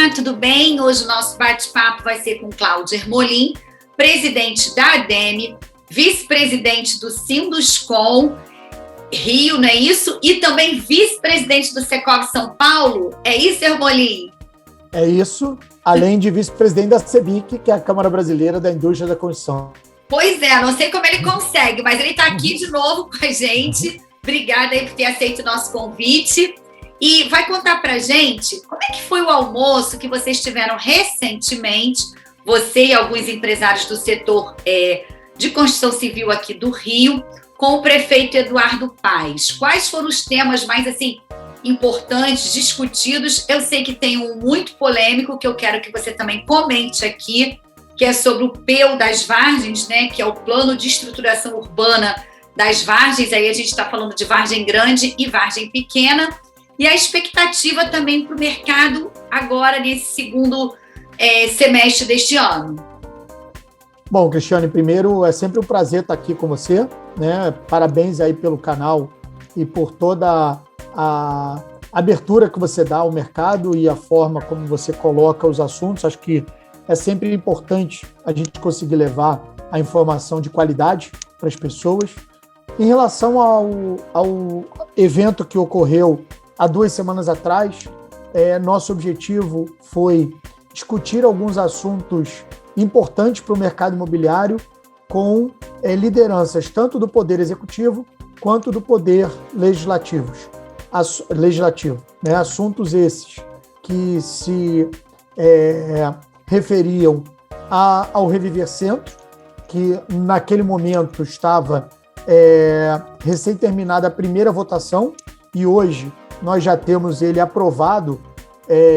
Olá, tudo bem? Hoje o nosso bate-papo vai ser com Cláudio Ermolim, presidente da ADEME, vice-presidente do Sinduscom Rio, não é isso? E também vice-presidente do Secov São Paulo. É isso, Ermolim? É isso, além de vice-presidente da CEBIC, que é a Câmara Brasileira da Indústria da Construção. Pois é, não sei como ele consegue, mas ele está aqui de novo com a gente. Obrigada aí por ter aceito o nosso convite. E vai contar pra gente como é que foi o almoço que vocês tiveram recentemente, você e alguns empresários do setor de construção civil aqui do Rio, com o prefeito Eduardo Paes. Quais foram os temas mais, importantes, discutidos? Eu sei que tem um muito polêmico que eu quero que você também comente aqui, que é sobre o PEU das Vargens, né, que é o Plano de Estruturação Urbana das Vargens. Aí a gente está falando de Vargem Grande e Vargem Pequena. E a expectativa também para o mercado agora, nesse segundo semestre deste ano. Bom, Cristiane, primeiro é sempre um prazer estar aqui com você, né? Parabéns aí pelo canal e por toda a abertura que você dá ao mercado e a forma como você coloca os assuntos. Acho que é sempre importante a gente conseguir levar a informação de qualidade para as pessoas. Em relação ao evento que ocorreu há 2 semanas atrás, nosso objetivo foi discutir alguns assuntos importantes para o mercado imobiliário com lideranças tanto do Poder Executivo quanto do Poder Legislativo. Assuntos esses que se referiam ao Reviver Centro, que naquele momento estava recém-terminada a primeira votação e hoje nós já temos ele aprovado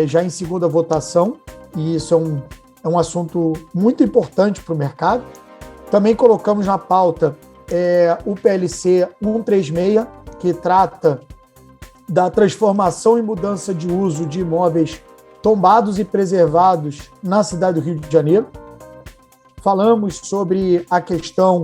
já em segunda votação, e isso é um assunto muito importante para o mercado. Também colocamos na pauta o PLC 136, que trata da transformação e mudança de uso de imóveis tombados e preservados na cidade do Rio de Janeiro. Falamos sobre a questão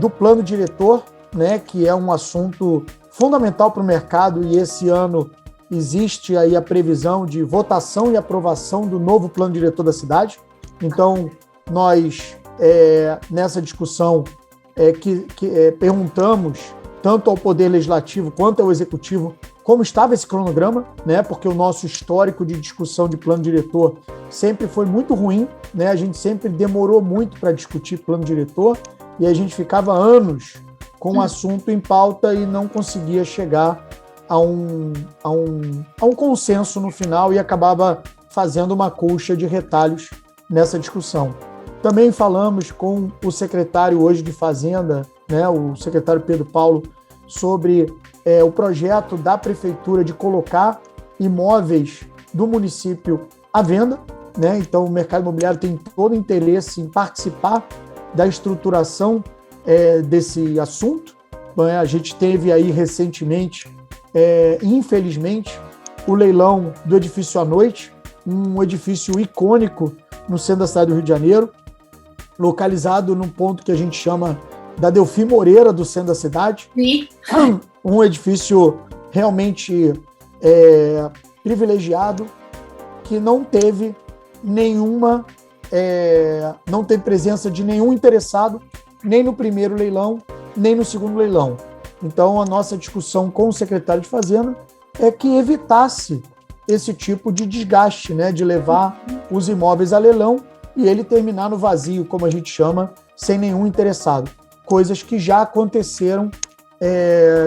do plano diretor, né, que é um assunto fundamental para o mercado, e esse ano existe aí a previsão de votação e aprovação do novo plano diretor da cidade. Então, nós, nessa discussão, perguntamos tanto ao Poder Legislativo quanto ao Executivo como estava esse cronograma, né? Porque o nosso histórico de discussão de plano diretor sempre foi muito ruim, né? A gente sempre demorou muito para discutir plano diretor e a gente ficava anos com o assunto em pauta e não conseguia chegar a um consenso no final e acabava fazendo uma colcha de retalhos nessa discussão. Também falamos com o secretário hoje de Fazenda, né, o secretário Pedro Paulo, sobre o projeto da prefeitura de colocar imóveis do município à venda, né? Então o mercado imobiliário tem todo interesse em participar da estruturação desse assunto. A gente teve aí recentemente, infelizmente, o leilão do edifício à noite, um edifício icônico no centro da cidade do Rio de Janeiro, localizado num ponto que a gente chama da Delfim Moreira, do centro da cidade. Sim. Um edifício realmente privilegiado, que não teve não teve presença de nenhum interessado, nem no primeiro leilão, nem no segundo leilão. Então, a nossa discussão com o secretário de Fazenda é que evitasse esse tipo de desgaste, né, de levar os imóveis a leilão e ele terminar no vazio, como a gente chama, sem nenhum interessado. Coisas que já aconteceram,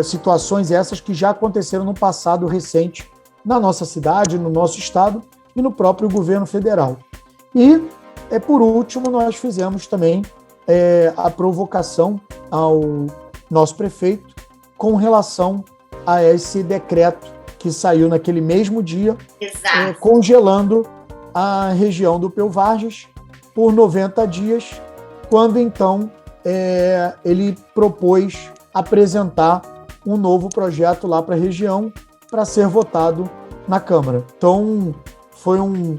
situações essas que já aconteceram no passado recente na nossa cidade, no nosso estado e no próprio governo federal. E, por último, nós fizemos também a provocação ao nosso prefeito com relação a esse decreto que saiu naquele mesmo dia, congelando a região do PEU Vargens por 90 dias, quando então ele propôs apresentar um novo projeto lá para a região para ser votado na Câmara. Então, foi um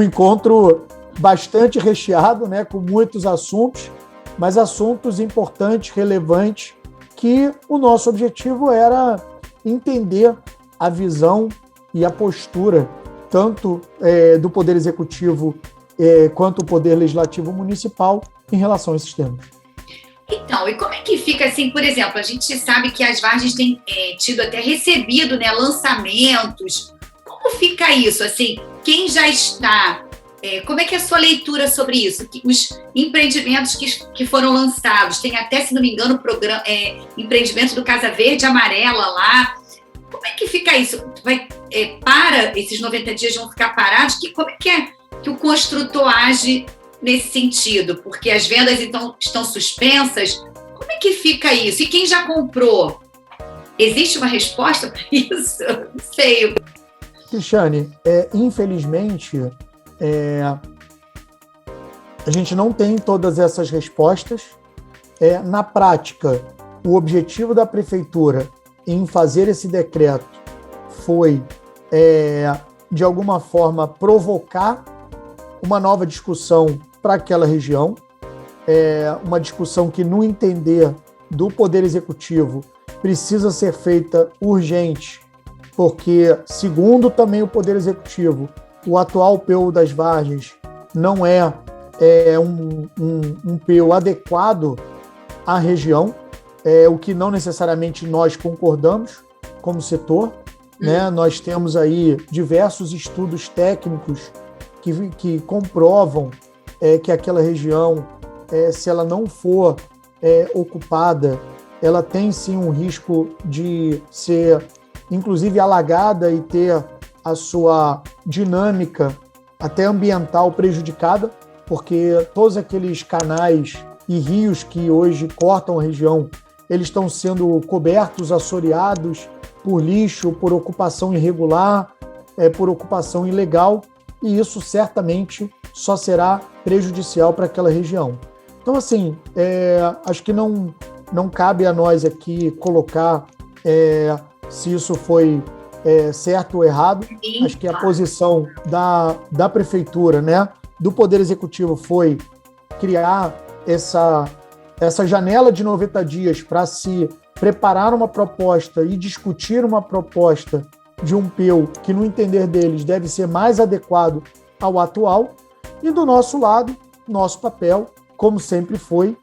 encontro bastante recheado, né, com muitos assuntos, mas assuntos importantes, relevantes, que o nosso objetivo era entender a visão e a postura tanto do Poder Executivo quanto o Poder Legislativo Municipal em relação a esses temas. Então, e como é que fica assim, por exemplo, a gente sabe que as Vargens têm tido até recebido, né, lançamentos. Como fica isso? Assim, quem já está... como é que é a sua leitura sobre isso? Os empreendimentos que foram lançados, tem até, se não me engano, empreendimento do Casa Verde e Amarela lá. Como é que fica isso? Para esses 90 dias vão ficar parados? Como é que o construtor age nesse sentido? Porque as vendas, então, estão suspensas. Como é que fica isso? E quem já comprou? Existe uma resposta para isso? Não sei. Cristiane, infelizmente, a gente não tem todas essas respostas. Na prática, o objetivo da Prefeitura em fazer esse decreto foi, de alguma forma, provocar uma nova discussão para aquela região, uma discussão que, no entender do Poder Executivo, precisa ser feita urgente, porque, segundo também o Poder Executivo, o atual PU das Vargens não é um PU adequado à região, o que não necessariamente nós concordamos como setor, né? Nós temos aí diversos estudos técnicos que comprovam que aquela região, se ela não for ocupada, ela tem sim um risco de ser, inclusive, alagada e ter a sua dinâmica até ambiental prejudicada, porque todos aqueles canais e rios que hoje cortam a região, eles estão sendo cobertos, assoreados por lixo, por ocupação irregular, por ocupação ilegal, e isso certamente só será prejudicial para aquela região. Então, assim, acho que não cabe a nós aqui colocar se isso foi certo ou errado. Acho que a posição da Prefeitura, né, do Poder Executivo, foi criar essa janela de 90 dias para se preparar uma proposta e discutir uma proposta de um PEU que, no entender deles, deve ser mais adequado ao atual. E do nosso lado, nosso papel, como sempre foi,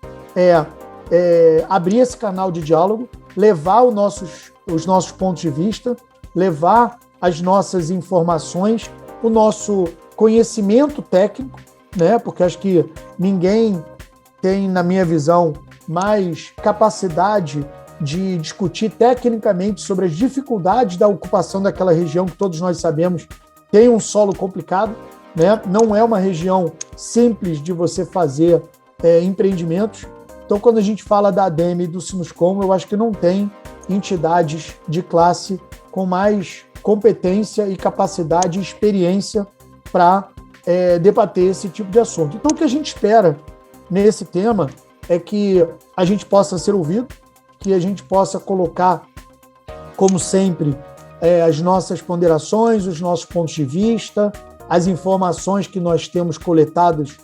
abrir esse canal de diálogo, levar os nossos pontos de vista, levar as nossas informações, o nosso conhecimento técnico, né? Porque acho que ninguém tem, na minha visão, mais capacidade de discutir tecnicamente sobre as dificuldades da ocupação daquela região que todos nós sabemos tem um solo complicado, né? Não é uma região simples de você fazer empreendimentos. Então, quando a gente fala da ADEME e do Sinuscom, eu acho que não tem entidades de classe com mais competência e capacidade e experiência para debater esse tipo de assunto. Então, o que a gente espera nesse tema é que a gente possa ser ouvido, que a gente possa colocar, como sempre, as nossas ponderações, os nossos pontos de vista, as informações que nós temos coletadas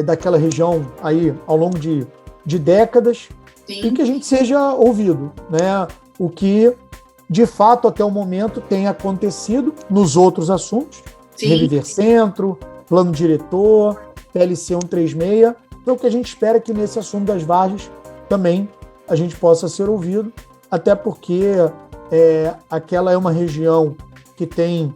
daquela região aí ao longo de décadas. Sim. E que a gente seja ouvido, né? O que, de fato, até o momento tem acontecido nos outros assuntos. Sim. Reviver Centro, Plano Diretor, PLC 136. Então, o que a gente espera é que nesse assunto das Vargens também a gente possa ser ouvido, até porque aquela é uma região que tem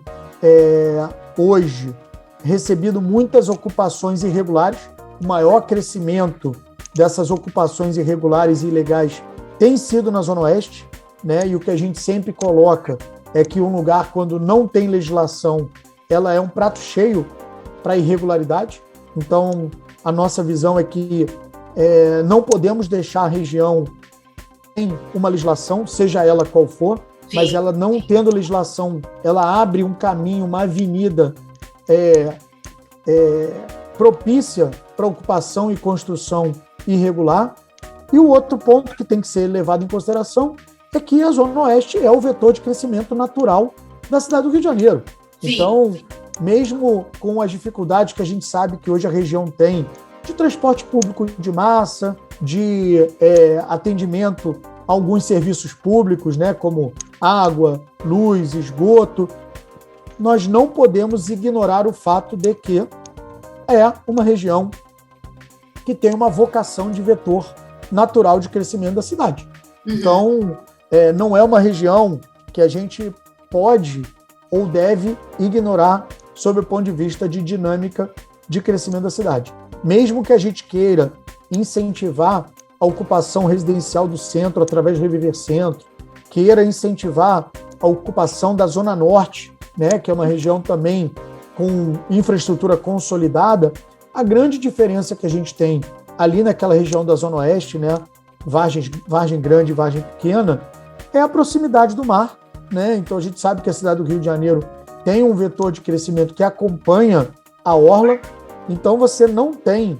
hoje recebido muitas ocupações irregulares. O maior crescimento dessas ocupações irregulares e ilegais tem sido na Zona Oeste, né? E o que a gente sempre coloca é que um lugar, quando não tem legislação, ela é um prato cheio para irregularidade. Então, a nossa visão é que não podemos deixar a região sem uma legislação, seja ela qual for. Sim. Mas ela não tendo legislação, ela abre um caminho, uma avenida propícia para ocupação e construção irregular. E o outro ponto que tem que ser levado em consideração é que a Zona Oeste é o vetor de crescimento natural da cidade do Rio de Janeiro. Sim. Então, mesmo com as dificuldades que a gente sabe que hoje a região tem de transporte público de massa, de atendimento a alguns serviços públicos, né, como água, luz, esgoto, nós não podemos ignorar o fato de que é uma região que tem uma vocação de vetor natural de crescimento da cidade. Então, não é uma região que a gente pode ou deve ignorar sob o ponto de vista de dinâmica de crescimento da cidade. Mesmo que a gente queira incentivar a ocupação residencial do centro através do Reviver Centro, queira incentivar a ocupação da Zona Norte, né, que é uma região também com infraestrutura consolidada, a grande diferença que a gente tem ali naquela região da Zona Oeste, né, Vargem Grande e Vargem Pequena, é a proximidade do mar, né? Então a gente sabe que a cidade do Rio de Janeiro tem um vetor de crescimento que acompanha a orla, então você não tem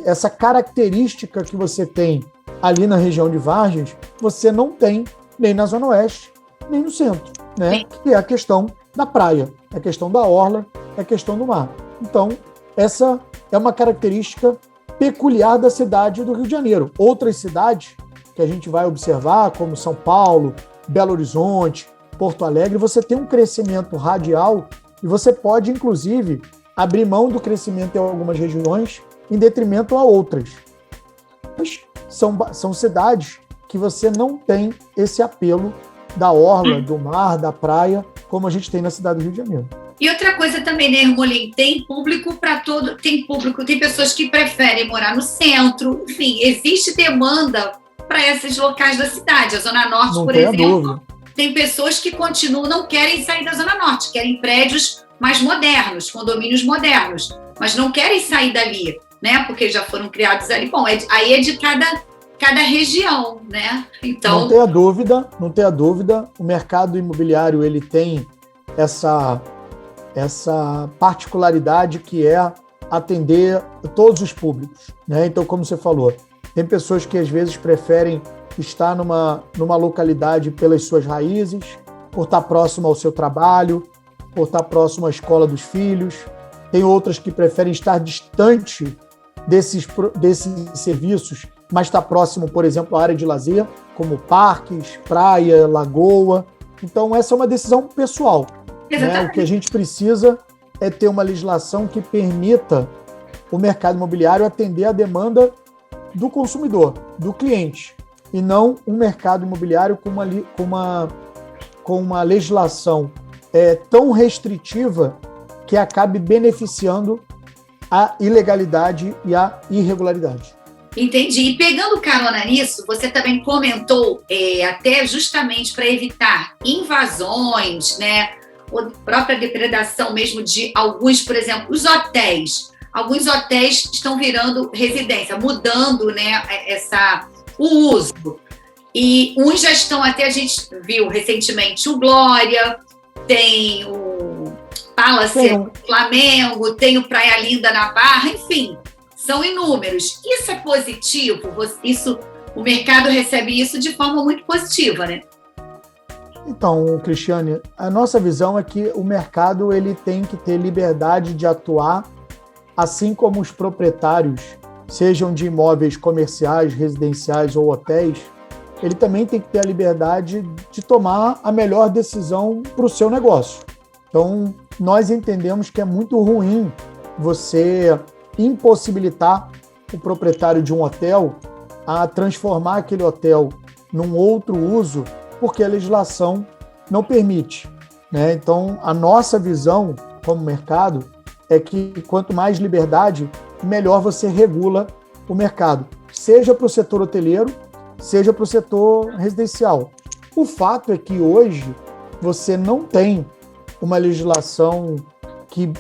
essa característica que você tem ali na região de Vargens, você não tem nem na Zona Oeste, nem no centro, né? Que é a questão da praia, é a questão da orla, é a questão do mar. Então, essa é uma característica peculiar da cidade do Rio de Janeiro. Outras cidades que a gente vai observar, como São Paulo, Belo Horizonte, Porto Alegre, você tem um crescimento radial e você pode, inclusive, abrir mão do crescimento em algumas regiões em detrimento a outras. Mas são cidades que você não tem esse apelo da orla, do mar, da praia, como a gente tem na cidade do Rio de Janeiro. E outra coisa também, né, Ermolim? Tem público para todo, tem pessoas que preferem morar no centro, enfim, existe demanda para esses locais da cidade. A Zona Norte, não por exemplo, tem pessoas que não querem sair da Zona Norte, querem prédios mais modernos, condomínios modernos, mas não querem sair dali, né? Porque já foram criados ali. Bom, aí é de cada região, né? Então, não tenha dúvida, o mercado imobiliário ele tem essa particularidade que é atender todos os públicos, né? Então, como você falou, tem pessoas que às vezes preferem estar numa localidade pelas suas raízes, por estar próximo ao seu trabalho, por estar próximo à escola dos filhos. Tem outras que preferem estar distante desses serviços, mas estar próximo, por exemplo, à área de lazer, como parques, praia, lagoa. Então, essa é uma decisão pessoal. Né? O que a gente precisa é ter uma legislação que permita o mercado imobiliário atender a demanda do consumidor, do cliente, e não um mercado imobiliário com uma legislação tão restritiva que acabe beneficiando a ilegalidade e a irregularidade. Entendi. E pegando carona nisso, você também comentou até justamente para evitar invasões, né? Ou própria depredação mesmo de alguns, por exemplo, os hotéis. Alguns hotéis estão virando residência, mudando, né, o uso. E uns já estão, até a gente viu recentemente o Glória, tem o Palace Flamengo, tem o Praia Linda na Barra, enfim, são inúmeros. Isso é positivo? O mercado recebe isso de forma muito positiva, né? Então, Cristiane, a nossa visão é que o mercado ele tem que ter liberdade de atuar, assim como os proprietários, sejam de imóveis comerciais, residenciais ou hotéis, ele também tem que ter a liberdade de tomar a melhor decisão para o seu negócio. Então, nós entendemos que é muito ruim você impossibilitar o proprietário de um hotel a transformar aquele hotel num outro uso, porque a legislação não permite, né? Então, a nossa visão como mercado é que quanto mais liberdade, melhor você regula o mercado, seja para o setor hoteleiro, seja para o setor residencial. O fato é que hoje você não tem uma legislação que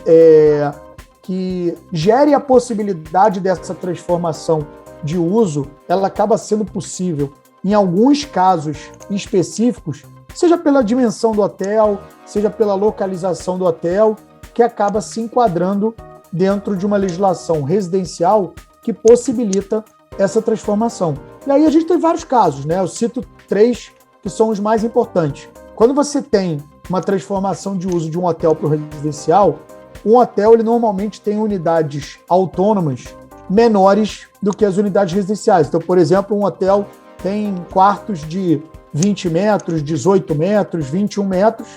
gere a possibilidade dessa transformação de uso, ela acaba sendo possível em alguns casos específicos, seja pela dimensão do hotel, seja pela localização do hotel, que acaba se enquadrando dentro de uma legislação residencial que possibilita essa transformação. E aí a gente tem vários casos, né? Eu cito 3 que são os mais importantes. Quando você tem uma transformação de uso de um hotel para o residencial, um hotel ele normalmente tem unidades autônomas menores do que as unidades residenciais. Então, por exemplo, um hotel tem quartos de 20 metros, 18 metros, 21 metros,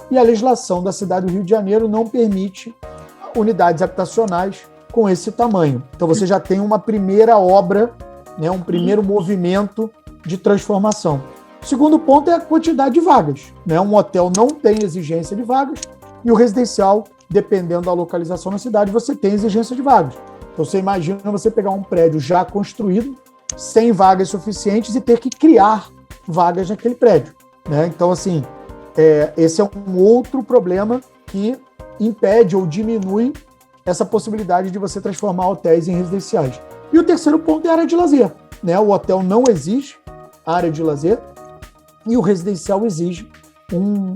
e a legislação da cidade do Rio de Janeiro não permite unidades habitacionais com esse tamanho. Então você já tem uma primeira obra, né, um primeiro movimento de transformação. O segundo ponto é a quantidade de vagas, né? Um hotel não tem exigência de vagas e o residencial, dependendo da localização na cidade, você tem exigência de vagas. Então você imagina você pegar um prédio já construído, sem vagas suficientes e ter que criar vagas naquele prédio, né? Então, assim, esse é um outro problema que impede ou diminui essa possibilidade de você transformar hotéis em residenciais. E o terceiro ponto é a área de lazer, né? O hotel não exige área de lazer e o residencial exige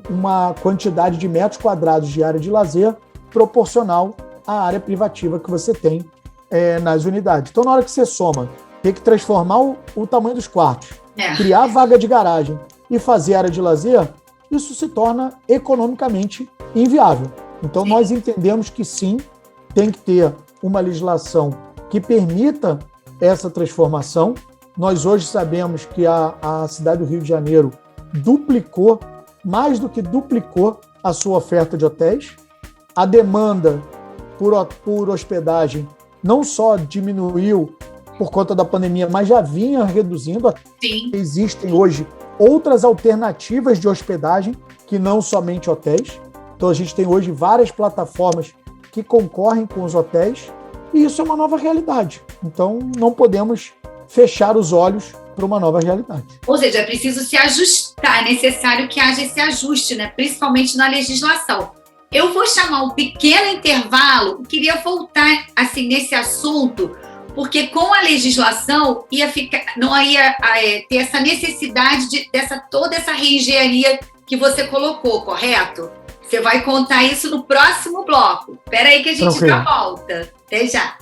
uma quantidade de metros quadrados de área de lazer proporcional à área privativa que você tem nas unidades. Então, na hora que você soma, ter que transformar o tamanho dos quartos, criar vaga de garagem e fazer área de lazer, isso se torna economicamente inviável. Então, nós entendemos que sim, tem que ter uma legislação que permita essa transformação. Nós hoje sabemos que a cidade do Rio de Janeiro mais do que duplicou a sua oferta de hotéis. A demanda por hospedagem não só diminuiu por conta da pandemia, mas já vinha reduzindo. Sim. Existem hoje outras alternativas de hospedagem que não somente hotéis. Então a gente tem hoje várias plataformas que concorrem com os hotéis e isso é uma nova realidade. Então não podemos fechar os olhos para uma nova realidade. Ou seja, é preciso se ajustar, é necessário que haja esse ajuste, né? Principalmente na legislação. Eu vou chamar um pequeno intervalo, queria voltar assim, nesse assunto, porque com a legislação não ia ter essa necessidade de toda essa reengenharia que você colocou, correto? Você vai contar isso no próximo bloco. Espera aí que a gente já volta. Até já.